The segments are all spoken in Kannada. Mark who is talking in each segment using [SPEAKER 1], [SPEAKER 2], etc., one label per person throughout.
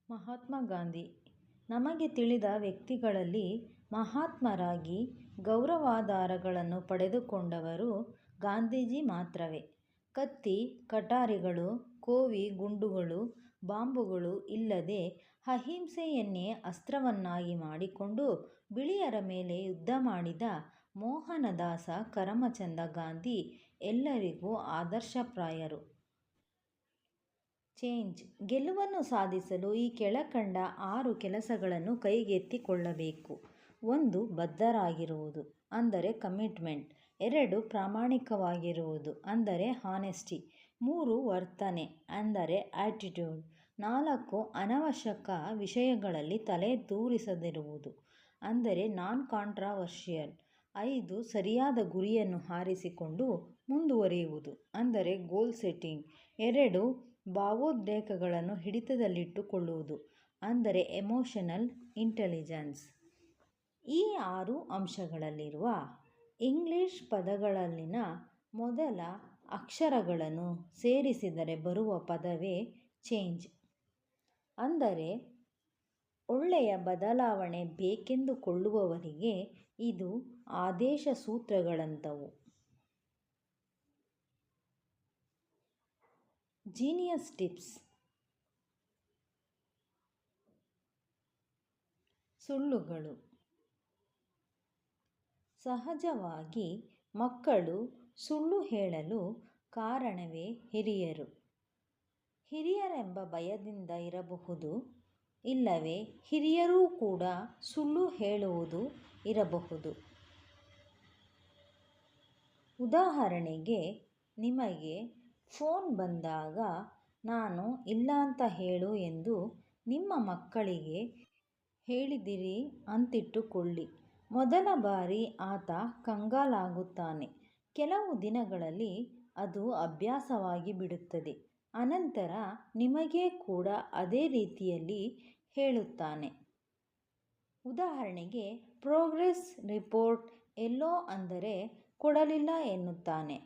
[SPEAKER 1] ಮಹಾತ್ಮ ಗಾಂಧಿ ನಮಗೆ ತಿಳಿದ ವ್ಯಕ್ತಿಗಳಲ್ಲಿ ಮಹಾತ್ಮರಾಗಿ ಗೌರವಾಧಾರಗಳನ್ನು ಪಡೆದುಕೊಂಡವರು ಗಾಂಧೀಜಿ ಮಾತ್ರವೇ. ಕತ್ತಿ, ಕಟಾರಿಗಳು, ಕೋವಿ ಗುಂಡುಗಳು, ಬಾಂಬುಗಳು ಇಲ್ಲದೆ ಅಹಿಂಸೆಯನ್ನೇ ಅಸ್ತ್ರವನ್ನಾಗಿ ಮಾಡಿಕೊಂಡು ಬಿಳಿಯರ ಮೇಲೆ ಯುದ್ಧ ಮಾಡಿದ ಮೋಹನದಾಸ ಕರಮಚಂದ ಗಾಂಧಿ ಎಲ್ಲರಿಗೂ ಆದರ್ಶಪ್ರಾಯರು. ಚೇಂಜ್ ಗೆಲುವನ್ನು ಸಾಧಿಸಲು ಈ ಕೆಳಕಂಡ 6 ಕೆಲಸಗಳನ್ನು ಕೈಗೆತ್ತಿಕೊಳ್ಳಬೇಕು. 1. ಬದ್ಧರಾಗಿರುವುದು ಅಂದರೆ ಕಮಿಟ್ಮೆಂಟ್. 2. ಪ್ರಾಮಾಣಿಕವಾಗಿರುವುದು ಅಂದರೆ ಹಾನೆಸ್ಟಿ. 3. ವರ್ತನೆ ಅಂದರೆ ಆಟಿಟ್ಯೂಡ್. 4. ಅನವಶ್ಯಕ ವಿಷಯಗಳಲ್ಲಿ ತಲೆ ದೂರಿಸದಿರುವುದು ಅಂದರೆ ನಾನ್ ಕಾಂಟ್ರಾವರ್ಷಿಯಲ್. 5. ಸರಿಯಾದ ಗುರಿಯನ್ನು ಆರಿಸಿಕೊಂಡು ಮುಂದುವರಿಯುವುದು ಅಂದರೆ ಗೋಲ್ ಸೆಟ್ಟಿಂಗ್. 2. ಭಾವೋದ್ರೇಕಗಳನ್ನು ಹಿಡಿತದಲ್ಲಿಟ್ಟುಕೊಳ್ಳುವುದು ಅಂದರೆ ಎಮೋಷನಲ್ ಇಂಟೆಲಿಜೆನ್ಸ್. ಈ 6 ಅಂಶಗಳಲ್ಲಿರುವ ಇಂಗ್ಲಿಷ್ ಪದಗಳಲ್ಲಿನ ಮೊದಲ ಅಕ್ಷರಗಳನ್ನು ಸೇರಿಸಿದರೆ ಬರುವ ಪದವೇ ಚೇಂಜ್. ಅಂದರೆ ಒಳ್ಳೆಯ ಬದಲಾವಣೆ ಬೇಕೆಂದುಕೊಳ್ಳುವವರಿಗೆ ಇದು ಆದೇಶ ಸೂತ್ರಗಳಂಥವು. Genius tips. ಸುಳ್ಳುಗಳು. ಸಹಜವಾಗಿ ಮಕ್ಕಳು ಸುಳ್ಳು ಹೇಳಲು ಕಾರಣವೇ ಹಿರಿಯರು. ಹಿರಿಯರೆಂಬ ಭಯದಿಂದ ಇರಬಹುದು, ಇಲ್ಲವೇ ಹಿರಿಯರೂ ಕೂಡ ಸುಳ್ಳು ಹೇಳುವುದು ಇರಬಹುದು. ಉದಾಹರಣೆಗೆ, ನಿಮಗೆ ಫೋನ್ ಬಂದಾಗ ನಾನು ಇಲ್ಲಾಂತ ಹೇಳು ಎಂದು ನಿಮ್ಮ ಮಕ್ಕಳಿಗೆ ಹೇಳಿದಿರಿ ಅಂತಿಟ್ಟುಕೊಳ್ಳಿ. ಮೊದಲ ಬಾರಿ ಆತ ಕಂಗಾಲಾಗುತ್ತಾನೆ. ಕೆಲವು ದಿನಗಳಲ್ಲಿ ಅದು ಅಭ್ಯಾಸವಾಗಿ ಬಿಡುತ್ತದೆ. ಅನಂತರ ನಿಮಗೇ ಕೂಡ ಅದೇ ರೀತಿಯಲ್ಲಿ ಹೇಳುತ್ತಾನೆ. ಉದಾಹರಣೆಗೆ, ಪ್ರೋಗ್ರೆಸ್ ರಿಪೋರ್ಟ್ ಎಲ್ಲೋ ಅಂದರೆ ಕೊಡಲಿಲ್ಲ ಎನ್ನುತ್ತಾನೆ.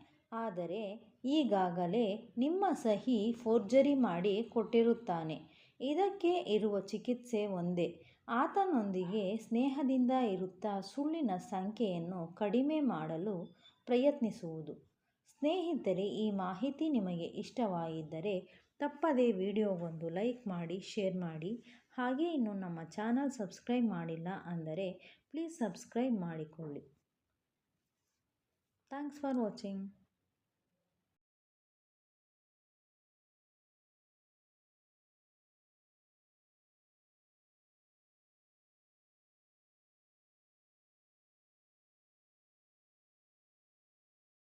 [SPEAKER 1] ಆದರೆ ಈಗಾಗಲೇ ನಿಮ್ಮ ಸಹಿ ಫೋರ್ಜರಿ ಮಾಡಿ ಕೊಟ್ಟಿರುತ್ತಾನೆ. ಇದಕ್ಕೆ ಇರುವ ಚಿಕಿತ್ಸೆ ಒಂದೇ, ಆತನೊಂದಿಗೆ ಸ್ನೇಹದಿಂದ ಇರುತ್ತಾ ಸುಳ್ಳಿನ ಸಂಖ್ಯೆಯನ್ನು ಕಡಿಮೆ ಮಾಡಲು ಪ್ರಯತ್ನಿಸುವುದು. ಸ್ನೇಹಿತರೆ, ಈ ಮಾಹಿತಿ ನಿಮಗೆ ಇಷ್ಟವಾಗಿದ್ದರೆ ತಪ್ಪದೇ ವಿಡಿಯೋಗೊಂದು ಲೈಕ್ ಮಾಡಿ, ಶೇರ್ ಮಾಡಿ. ಹಾಗೆ ಇನ್ನೂ ನಮ್ಮ ಚಾನಲ್ ಸಬ್ಸ್ಕ್ರೈಬ್ ಮಾಡಿಲ್ಲ ಅಂದರೆ ಪ್ಲೀಸ್ ಸಬ್ಸ್ಕ್ರೈಬ್ ಮಾಡಿಕೊಳ್ಳಿ. Thanks for watching.